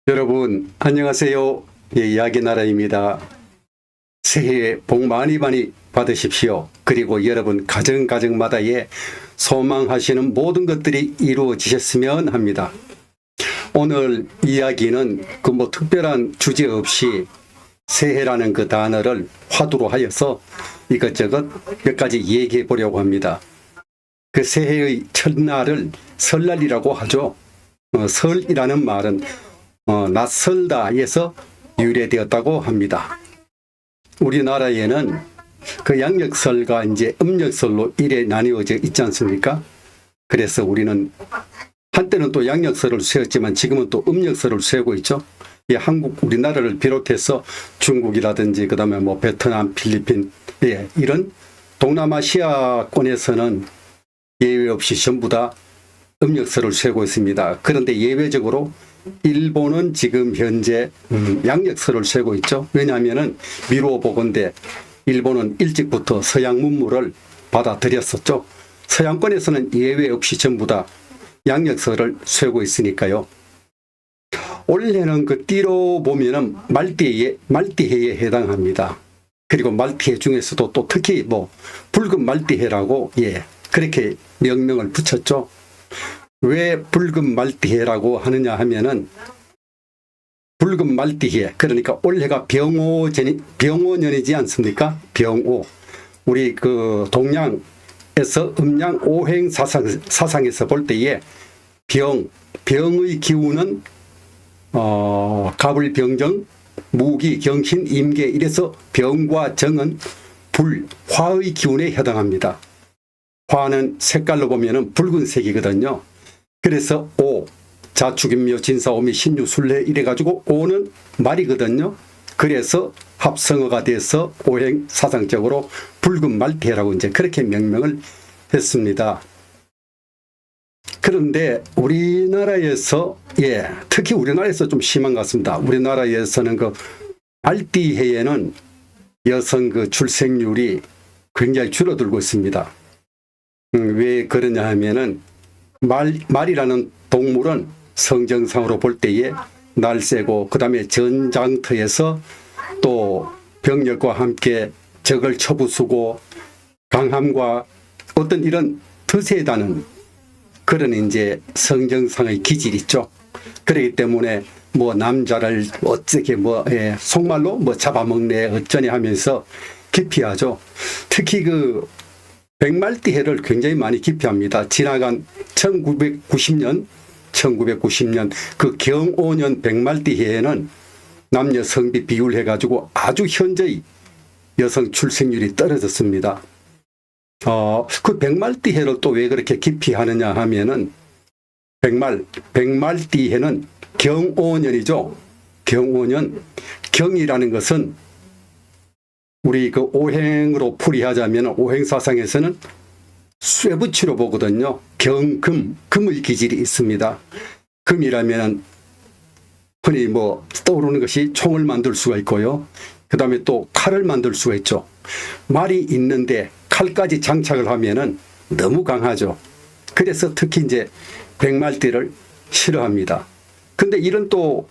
여러분 안녕하세요. 이야기 나라입니다. 새해 복 많이 받으십시오. 그리고 여러분 가정마다의 소망하시는 모든 것들이 이루어지셨으면 합니다. 오늘 이야기는 특별한 주제 없이 새해라는 그 단어를 화두로 하여서 이것저것 몇 가지 얘기해 보려고 합니다. 그 새해의 첫날을 설날이라고 하죠. 설이라는 말은 낯설다에서 유래되었다고 합니다. 우리나라에는 그 양력설과 이제 음력설로 이래 나뉘어져 있지 않습니까? 그래서 우리는 한때는 또 양력설을 세웠지만 지금은 또 음력설을 세우고 있죠. 한국, 우리나라를 비롯해서 중국이라든지 그다음에 베트남, 필리핀 이런 동남아시아권에서는 예외 없이 전부 다 음력설을 세우고 있습니다. 그런데 예외적으로 일본은 지금 현재 양력설을 세우고 있죠. 왜냐하면 미루어 보건대 일본은 일찍부터 서양 문물을 받아들였었죠. 서양권에서는 예외 없이 전부 다 양력설을 세우고 있으니까요. 올해는 그 띠로 보면은 말띠해에 해당합니다. 그리고 말띠해 중에서도 또 특히 붉은 말띠해라고 그렇게 명명을 붙였죠. 왜 붉은 말띠해라고 하느냐 하면은 붉은 말띠해, 그러니까 올해가 병오년이지 않습니까? 병오. 우리 그 동양에서 음양 오행 사상에서 볼 때에 병의 기운은 갑을병정, 무기, 경신, 임계 이래서 병과 정은 화의 기운에 해당합니다. 화는 색깔로 보면은 붉은색이거든요. 그래서 자축인묘, 진사오미, 신유, 술래 이래가지고 오는 말이거든요. 그래서 합성어가 돼서 오행 사상적으로 붉은 말띠해라고 이제 그렇게 명명을 했습니다. 그런데 우리나라에서 특히 우리나라에서 좀 심한 것 같습니다. 우리나라에서는 그 말띠해에는 여성 그 출생률이 굉장히 줄어들고 있습니다. 왜 그러냐 하면은 말이라는 동물은 성정상으로 볼 때에 날쌔고 그다음에 전장터에서 또 병력과 함께 적을 쳐부수고 강함과 어떤 이런 드세다는 그런 이제 성정상의 기질이 있죠. 그렇기 때문에 남자를 어떻게 속말로 잡아먹네 어쩌네 하면서 기피하죠. 특히 그 백말띠해를 굉장히 많이 기피합니다. 지나간 1990년 그 경오년 백말띠해에는 남녀 성비 비율 해가지고 아주 현저히 여성 출생률이 떨어졌습니다. 그 백말띠해를 또 왜 그렇게 기피하느냐 하면은 백말띠해는 경오년이죠. 경오년, 경이라는 것은 우리 그 오행으로 풀이하자면 오행사상에서는 쇠붙이로 보거든요. 금의 기질이 있습니다. 금이라면 흔히 떠오르는 것이 총을 만들 수가 있고요. 그 다음에 또 칼을 만들 수가 있죠. 말이 있는데 칼까지 장착을 하면은 너무 강하죠. 그래서 특히 이제 백말띠를 싫어합니다. 근데 이런 또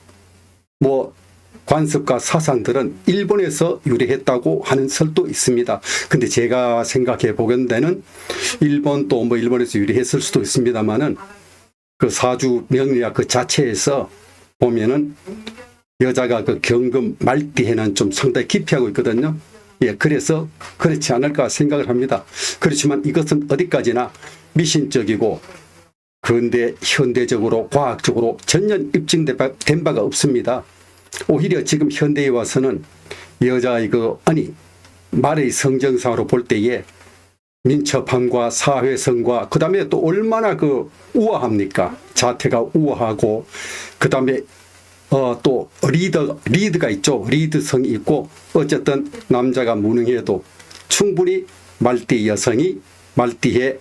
관습과 사상들은 일본에서 유래했다고 하는 설도 있습니다. 근데 제가 생각해 보건대는 일본도 일본에서 유래했을 수도 있습니다만은 그 사주 명리학 그 자체에서 보면은 여자가 그 경금 말띠해는 좀 상당히 기피하고 있거든요. 그래서 그렇지 않을까 생각을 합니다. 그렇지만 이것은 어디까지나 미신적이고 근데 현대적으로 과학적으로 전혀 입증된 바가 없습니다. 오히려 지금 현대에 와서는 여자의 말의 성정상으로 볼 때에 민첩함과 사회성과 그 다음에 또 얼마나 우아합니까? 자태가 우아하고 그 다음에 또 리드가 있죠. 리드성이 있고 어쨌든 남자가 무능해도 충분히 말띠해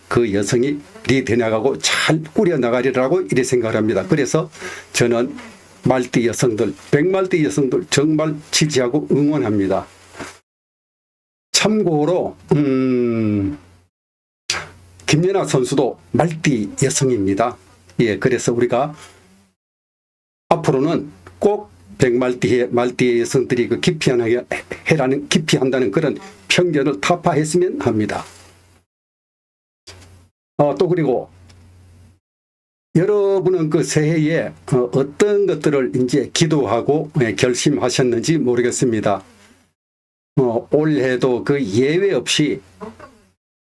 그 여성이 리드해 나가고 잘 꾸려 나가리라고 이래 생각을 합니다. 그래서 저는 말띠 여성들, 백말띠 여성들 정말 지지하고 응원합니다. 참고로 김연아 선수도 말띠 여성입니다. 그래서 우리가 앞으로는 꼭 말띠의 여성들이 그 기피한다는 그런 편견을 타파했으면 합니다. 또 그리고 여러분은 그 새해에 어떤 것들을 이제 기도하고 결심하셨는지 모르겠습니다. 올해도 그 예외 없이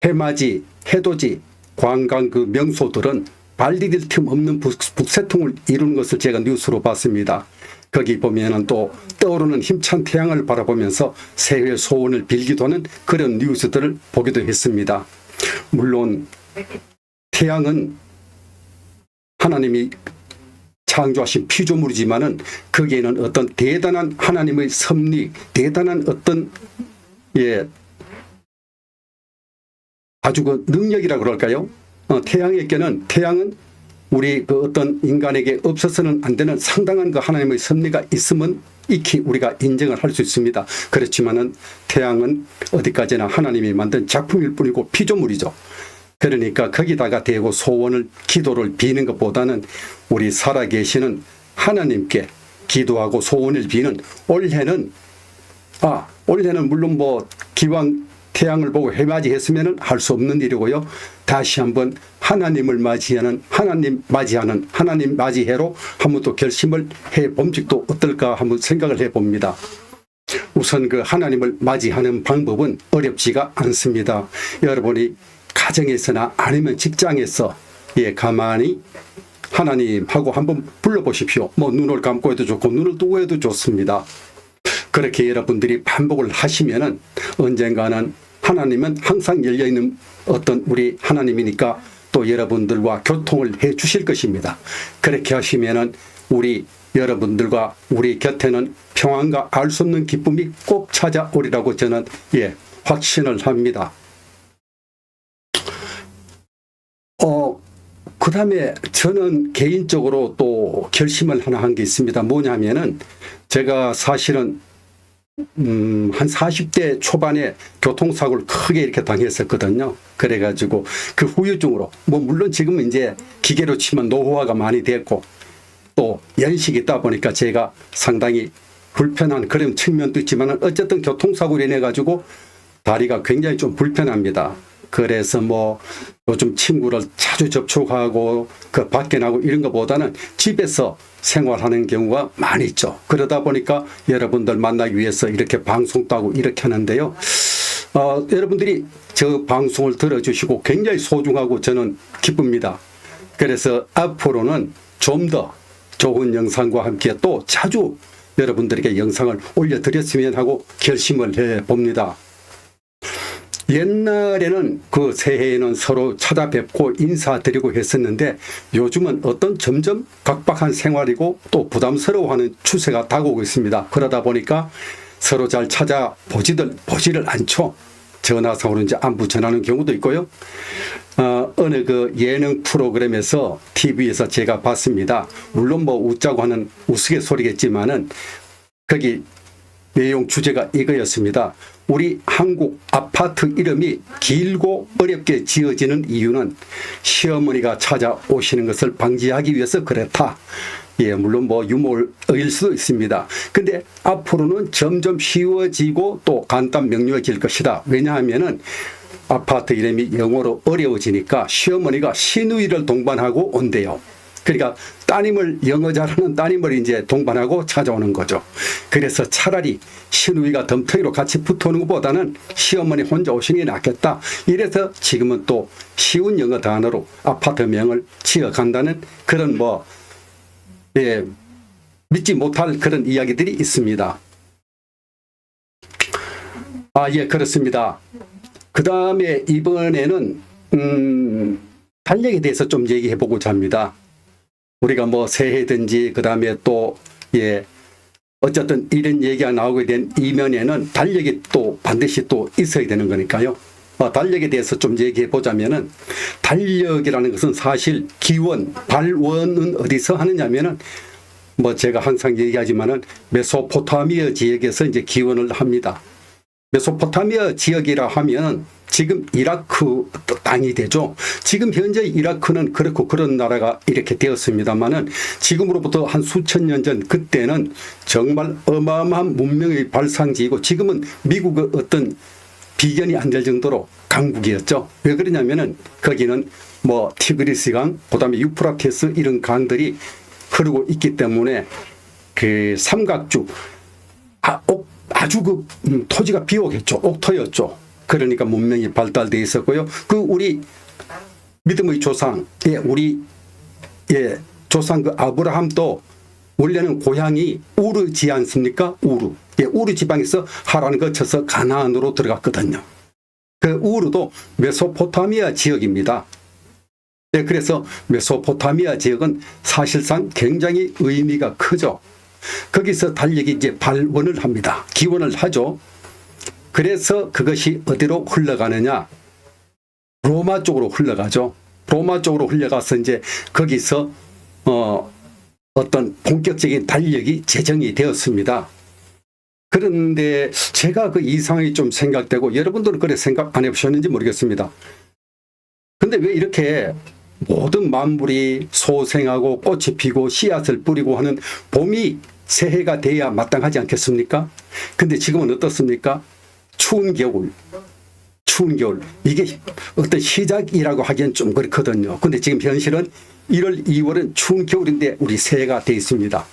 해맞이, 해돋이, 관광 그 명소들은 발 디딜 틈 없는 북새통을 이루는 것을 제가 뉴스로 봤습니다. 거기 보면은 또 떠오르는 힘찬 태양을 바라보면서 새해 소원을 빌기도 하는 그런 뉴스들을 보기도 했습니다. 물론 태양은 하나님이 창조하신 피조물이지만은 거기에는 어떤 대단한 하나님의 섭리, 대단한 어떤 아주 그 능력이라 그럴까요? 태양은 우리 그 어떤 인간에게 없어서는 안 되는 상당한 그 하나님의 섭리가 있으면 익히 우리가 인정을 할 수 있습니다. 그렇지만은 태양은 어디까지나 하나님이 만든 작품일 뿐이고 피조물이죠. 그러니까 거기다가 대고 소원을, 기도를 비는 것보다는 우리 살아계시는 하나님께 기도하고 소원을 비는 올해는 물론 뭐 기왕 태양을 보고 해맞이했으면 할 수 없는 일이고요. 다시 한번 하나님 맞이해로 한번 또 결심을 해봄직도 어떨까 한번 생각을 해봅니다. 우선 그 하나님을 맞이하는 방법은 어렵지가 않습니다. 여러분이 가정에서나 아니면 직장에서 가만히 하나님하고 한번 불러보십시오. 뭐 눈을 감고 해도 좋고 눈을 뜨고 해도 좋습니다. 그렇게 여러분들이 반복을 하시면은 언젠가는 하나님은 항상 열려있는 어떤 우리 하나님이니까 또 여러분들과 교통을 해 주실 것입니다. 그렇게 하시면은 여러분들과 우리 곁에는 평안과 알 수 없는 기쁨이 꼭 찾아오리라고 저는 확신을 합니다. 그 다음에 저는 개인적으로 또 결심을 하나 한 게 있습니다. 뭐냐면은 제가 사실은 한 40대 초반에 교통사고를 크게 이렇게 당했었거든요. 그래가지고 그 후유증으로 물론 지금은 이제 기계로 치면 노후화가 많이 됐고 또 연식이 있다 보니까 제가 상당히 불편한 그런 측면도 있지만 어쨌든 교통사고로 인해 가지고 다리가 굉장히 좀 불편합니다. 그래서 요즘 친구를 자주 접촉하고 그 밖에 나고 이런 것보다는 집에서 생활하는 경우가 많이 있죠. 그러다 보니까 여러분들 만나기 위해서 이렇게 방송도 하고 이렇게 하는데요. 여러분들이 저 방송을 들어주시고 굉장히 소중하고 저는 기쁩니다. 그래서 앞으로는 좀 더 좋은 영상과 함께 또 자주 여러분들에게 영상을 올려드렸으면 하고 결심을 해봅니다. 옛날에는 그 새해에는 서로 찾아뵙고 인사드리고 했었는데 요즘은 점점 각박한 생활이고 또 부담스러워하는 추세가 다가오고 있습니다. 그러다 보니까 서로 잘 보지를 않죠. 전화상으로 이제 안부 전하는 경우도 있고요. 어느 그 예능 프로그램에서 TV에서 제가 봤습니다. 물론 웃자고 하는 우스갯소리겠지만은 거기 내용 주제가 이거였습니다. 우리 한국 아파트 이름이 길고 어렵게 지어지는 이유는 시어머니가 찾아오시는 것을 방지하기 위해서 그렇다. 물론 유머일 수도 있습니다. 근데 앞으로는 점점 쉬워지고 또 간단 명료해질 것이다. 왜냐하면은 아파트 이름이 영어로 어려워지니까 시어머니가 시누이를 동반하고 온대요. 그러니까 영어 잘하는 따님을 이제 동반하고 찾아오는 거죠. 그래서 차라리 시누이가 덤터기로 같이 붙어오는 것보다는 시어머니 혼자 오시는 게 낫겠다. 이래서 지금은 또 쉬운 영어 단어로 아파트명을 지어간다는 그런 믿지 못할 그런 이야기들이 있습니다. 그렇습니다. 그 다음에 이번에는 달력에 대해서 좀 얘기해보고자 합니다. 우리가 새해든지 그 다음에 또 어쨌든 이런 얘기가 나오게 된 이면에는 달력이 또 반드시 또 있어야 되는 거니까요. 달력에 대해서 좀 얘기해 보자면은 달력이라는 것은 사실 발원은 어디서 하느냐면은 제가 항상 얘기하지만은 메소포타미아 지역에서 이제 기원을 합니다. 메소포타미아 지역이라 하면 지금 이라크 땅이 되죠. 지금 현재 이라크는 그렇고 그런 나라가 이렇게 되었습니다만은 지금으로부터 한 수천 년 전 그때는 정말 어마어마한 문명의 발상지이고 지금은 미국의 어떤 비견이 안 될 정도로 강국이었죠. 왜 그러냐면은 거기는 뭐 티그리스강, 그다음에 유프라테스 이런 강들이 흐르고 있기 때문에 그 삼각주 아주 그 토지가 비옥했죠. 옥토였죠. 그러니까 문명이 발달되어 있었고요. 그 우리 믿음의 조상, 우리 조상 그 아브라함도 원래는 고향이 우르지 않습니까? 우르. 우르 지방에서 하란을 거쳐서 가나안으로 들어갔거든요. 그 우르도 메소포타미아 지역입니다. 그래서 메소포타미아 지역은 사실상 굉장히 의미가 크죠. 거기서 달력이 이제 발원을 합니다. 기원을 하죠. 그래서 그것이 어디로 흘러가느냐? 로마 쪽으로 흘러가죠. 로마 쪽으로 흘러가서 이제 거기서 어떤 본격적인 달력이 제정이 되었습니다. 그런데 제가 그 이상이 좀 생각되고 여러분들은 그래 생각 안 해보셨는지 모르겠습니다. 근데 왜 이렇게 모든 만물이 소생하고 꽃이 피고 씨앗을 뿌리고 하는 봄이 새해가 돼야 마땅하지 않겠습니까? 근데 지금은 어떻습니까? 추운 겨울. 이게 어떤 시작이라고 하기엔 좀 그렇거든요. 근데 지금 현실은 1월, 2월은 추운 겨울인데 우리 새해가 돼 있습니다.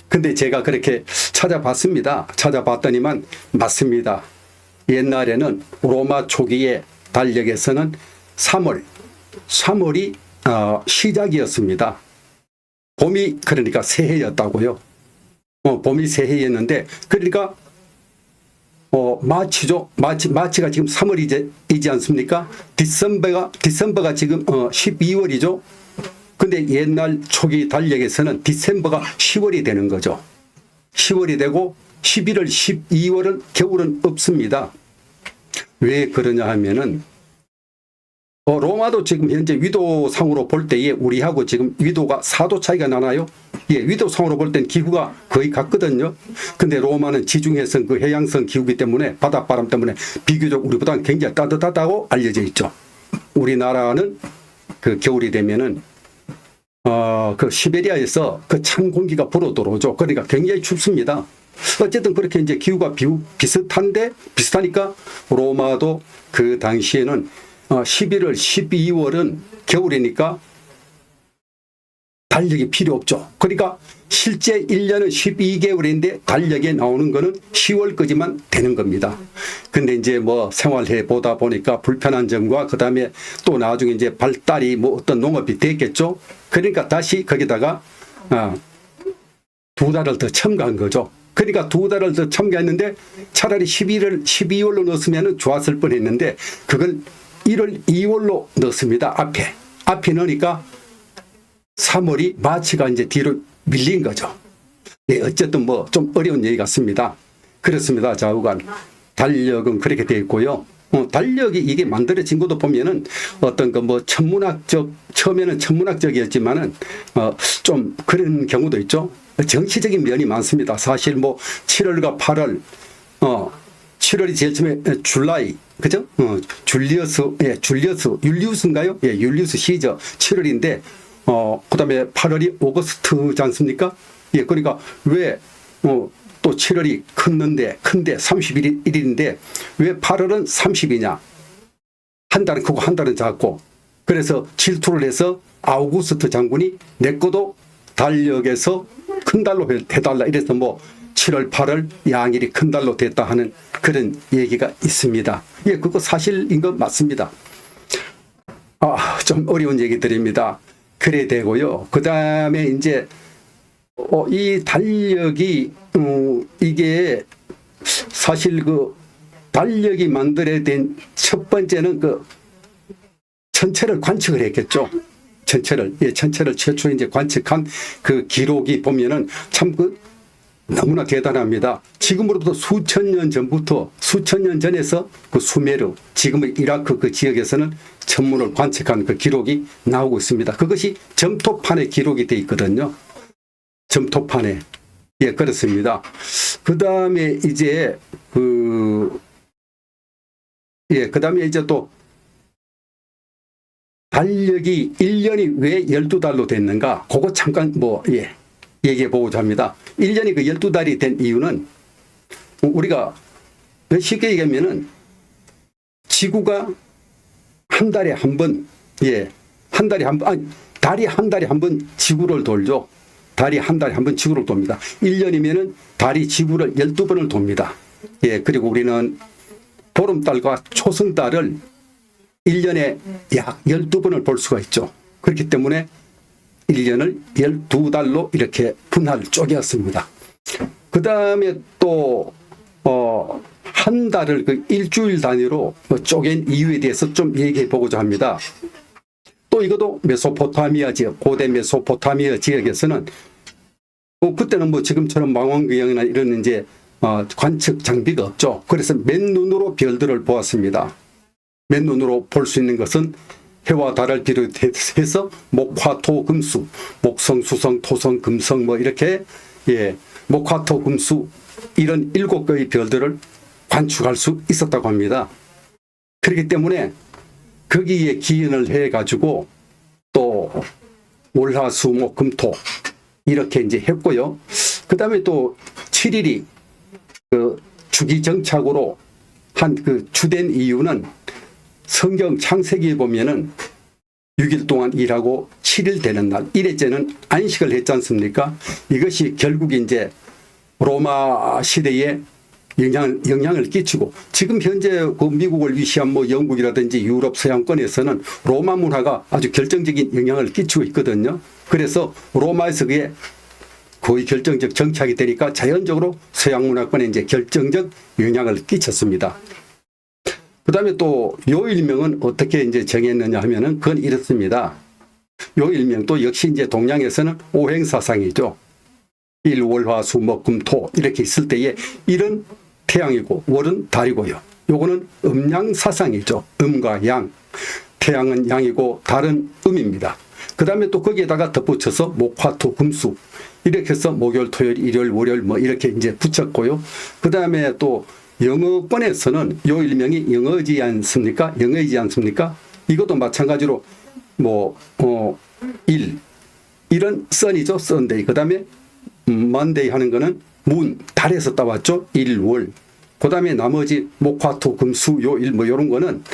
근데 제가 그렇게 찾아봤습니다. 찾아봤더니만 맞습니다. 옛날에는 로마 초기의 달력에서는 3월이 시작이었습니다. 봄이 그러니까 새해였다고요. 봄이 새해였는데 그러니까 마치가 지금 3월이지 않습니까? 디셈버가 지금 12월이죠. 근데 옛날 초기 달력에서는 디셈버가 10월이 되는 거죠. 10월이 되고 11월, 12월은 겨울은 없습니다. 왜 그러냐 하면은 로마도 지금 현재 위도상으로 볼 때에 우리하고 지금 위도가 4도 차이가 나나요? 위도상으로 볼 땐 기후가 거의 같거든요. 근데 로마는 지중해성 그 해양성 기후기 때문에 바닷바람 때문에 비교적 우리보다는 굉장히 따뜻하다고 알려져 있죠. 우리나라는 그 겨울이 되면은 그 시베리아에서 그 찬 공기가 불어 들어오죠. 그러니까 굉장히 춥습니다. 어쨌든 그렇게 이제 기후가 비슷하니까 로마도 그 당시에는 11월, 12월은 겨울이니까 달력이 필요 없죠. 그러니까 실제 1년은 12개월인데 달력에 나오는 거는 10월까지만 되는 겁니다. 근데 이제 뭐 생활해 보다 보니까 불편한 점과 그 다음에 또 나중에 이제 발달이 뭐 어떤 농업이 됐겠죠. 그러니까 다시 거기다가 2달을 더 첨가한 거죠. 그러니까 2달을 더 첨가했는데 차라리 12월로 넣었으면 좋았을 뻔했는데 그걸 1월, 2월로 넣습니다. 앞에 넣으니까 3월이 마치가 이제 뒤로 밀린 거죠. 어쨌든 뭐 좀 어려운 얘기 같습니다. 그렇습니다. 좌우간 달력은 그렇게 되어 있고요. 달력이 이게 만들어진 것도 보면은 어떤 그 뭐 처음에는 천문학적이었지만은 좀 그런 경우도 있죠. 정치적인 면이 많습니다. 사실 뭐 7월과 8월 7월이 제일 처음에 줄라이, 그죠? 율리우스인가요? 율리우스 시저 7월인데, 그 다음에 8월이 오거스트지 않습니까? 그러니까 왜, 또 7월이 큰데 31일인데 왜 8월은 30이냐? 한 달은 크고 한 달은 작고. 그래서 질투를 해서 아우구스트 장군이 내 거도 달력에서 큰 달로 해달라. 이래서 뭐 7월, 8월 양일이 큰 달로 됐다 하는 그런 얘기가 있습니다. 그거 사실인 것 맞습니다. 좀 어려운 얘기들입니다. 그래 되고요. 그 다음에 이제 이 달력이 이게 사실 그 달력이 만들어야 된 첫 번째는 그 천체를 관측을 했겠죠. 천체를 최초 이제 관측한 그 기록이 보면은 참 너무나 대단합니다. 지금으로부터 수천 년 전에서 그 수메르, 지금의 이라크 그 지역에서는 천문을 관측한 그 기록이 나오고 있습니다. 그것이 점토판에 기록이 되어 있거든요. 점토판에. 예, 그렇습니다. 그 다음에 이제 그 다음에 이제 또 달력이 1년이 왜 12달로 됐는가? 그거 잠깐 얘기해 보고자 합니다. 1년이 그 12달이 된 이유는 우리가 쉽게 얘기하면은 지구가 한 달에 한 번, 한 달에 한 번, 아니, 달이 한 달에 한 번 지구를 돌죠. 달이 한 달에 한 번 지구를 돕니다. 1년이면은 달이 지구를 12번을 돕니다. 그리고 우리는 보름달과 초승달을 1년에 약 12번을 볼 수가 있죠. 그렇기 때문에 1년을 12달로 이렇게 분할 쪼개었습니다. 그 다음에 또, 한 달을 그 일주일 단위로 쪼갠 이유에 대해서 좀 얘기해 보고자 합니다. 또 이것도 메소포타미아 지역, 고대 메소포타미아 지역에서는 그때는 뭐 지금처럼 망원경이나 이런 이제 관측 장비가 없죠. 그래서 맨눈으로 별들을 보았습니다. 맨눈으로 볼 수 있는 것은 해와 달을 비롯해서 목, 화, 토, 금수, 목성, 수성, 토성, 금성 뭐 이렇게 목, 화, 토, 금수 이런 7개의 별들을 관측할 수 있었다고 합니다. 그렇기 때문에 거기에 기인을 해가지고 또 월, 화, 수, 목, 금, 토 이렇게 이제 했고요. 그 다음에 또 7일이 그 주기 정착으로 한 그 주된 이유는 성경 창세기에 보면은 6일 동안 일하고 7일 되는 날, 일회째는 안식을 했지 않습니까? 이것이 결국 이제 로마 시대에 영향을 끼치고 지금 현재 그 미국을 위시한 뭐 영국이라든지 유럽 서양권에서는 로마 문화가 아주 결정적인 영향을 끼치고 있거든요. 그래서 로마에서 그게 거의 결정적 정착이 되니까 자연적으로 서양 문화권에 이제 결정적 영향을 끼쳤습니다. 그 다음에 또 요일명은 어떻게 이제 정했느냐 하면은 그건 이렇습니다. 요일명도 역시 이제 동양에서는 오행사상이죠. 일, 월, 화, 수, 목, 금, 토 이렇게 있을 때에 일은 태양이고 월은 달이고요. 요거는 음양사상이죠. 음과 양. 태양은 양이고 달은 음입니다. 그 다음에 또 거기에다가 덧붙여서 목, 화, 토, 금수 이렇게 해서 목요일, 토요일, 일요일, 월요일 뭐 이렇게 이제 붙였고요. 그 다음에 또 영어권에서는 요일명이 영어이지 않습니까? 영어이지 않습니까? 이것도 마찬가지로 일은 선이죠. 선데이. 그 다음에 먼데이 하는 거는 문, 달에서 따왔죠. 일, 월. 그 다음에 나머지 목, 화, 토, 금, 수, 요, 일 뭐 요런 거는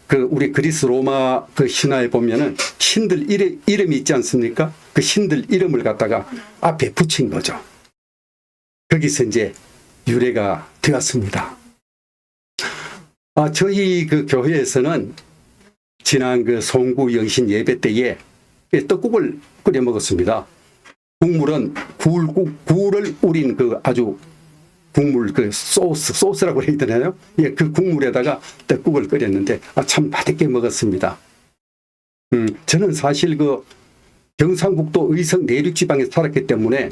그 우리 그리스 로마 그 신화에 보면은 신들 이름이 있지 않습니까? 그 신들 이름을 갖다가 앞에 붙인 거죠. 거기서 이제 유래가 되었습니다. 저희 그 교회에서는 지난 그 송구 영신 예배 때에 떡국을 끓여 먹었습니다. 국물은 굴을 우린 그 아주 국물 그 소스라고 해야 되나요? 그 국물에다가 떡국을 끓였는데 참 맛있게 먹었습니다. 저는 사실 그 경상북도 의성 내륙 지방에 살았기 때문에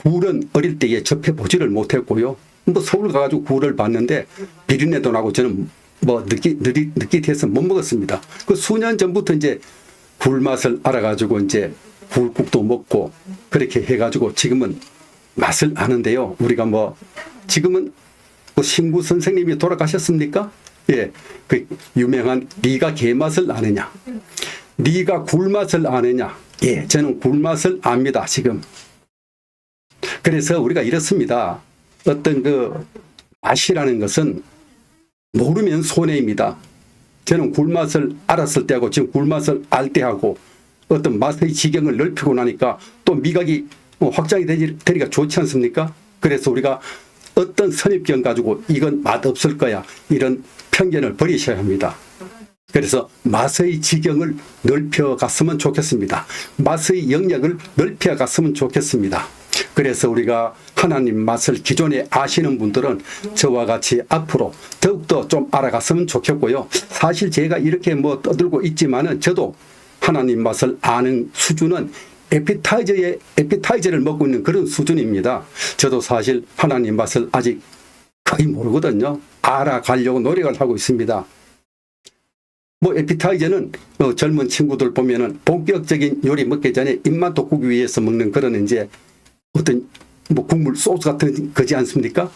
굴은 어릴 때에 접해 보지를 못했고요. 뭐 서울 가가지고 굴을 봤는데 비린내도 나고 저는 뭐 느끼해서 못 먹었습니다. 그 수년 전부터 이제 굴 맛을 알아가지고 이제 굴국도 먹고 그렇게 해가지고 지금은 맛을 아는데요. 우리가 뭐 지금은 뭐 신구 선생님이 돌아가셨습니까? 그 유명한 네가 게 맛을 아느냐, 네가 굴 맛을 아느냐. 저는 굴 맛을 압니다. 지금. 그래서 우리가 이렇습니다. 어떤 그 맛이라는 것은 모르면 손해입니다. 저는 굴맛을 알았을 때하고 지금 굴맛을 알 때하고 어떤 맛의 지경을 넓히고 나니까 또 미각이 확장이 되니까 좋지 않습니까? 그래서 우리가 어떤 선입견 가지고 이건 맛없을 거야 이런 편견을 버리셔야 합니다. 그래서 맛의 지경을 넓혀갔으면 좋겠습니다. 맛의 영역을 넓혀갔으면 좋겠습니다. 그래서 우리가 하나님 맛을 기존에 아시는 분들은 저와 같이 앞으로 더욱더 좀 알아갔으면 좋겠고요. 사실 제가 이렇게 뭐 떠들고 있지만은 저도 하나님 맛을 아는 수준은 에피타이저를 먹고 있는 그런 수준입니다. 저도 사실 하나님 맛을 아직 거의 모르거든요. 알아가려고 노력을 하고 있습니다. 뭐 에피타이저는 젊은 친구들 보면은 본격적인 요리 먹기 전에 입맛 돋구기 위해서 먹는 그런 이제 어떤 뭐 국물 소스 같은 거지 않습니까?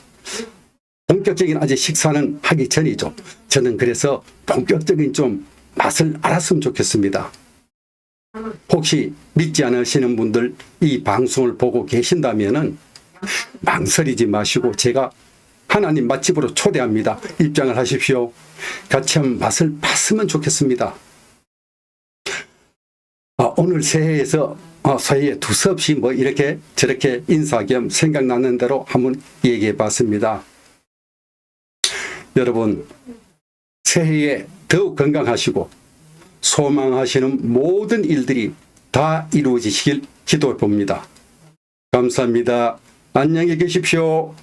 본격적인 아직 식사는 하기 전이죠. 저는 그래서 본격적인 좀 맛을 알았으면 좋겠습니다. 혹시 믿지 않으시는 분들 이 방송을 보고 계신다면은 망설이지 마시고 제가 하나님 맛집으로 초대합니다. 입장을 하십시오. 같이 한번 맛을 봤으면 좋겠습니다. 오늘 새해에서 새해에 두서없이 뭐 이렇게 저렇게 인사 겸 생각나는 대로 한번 얘기해 봤습니다. 여러분, 새해에 더욱 건강하시고 소망하시는 모든 일들이 다 이루어지시길 기도해 봅니다. 감사합니다. 안녕히 계십시오.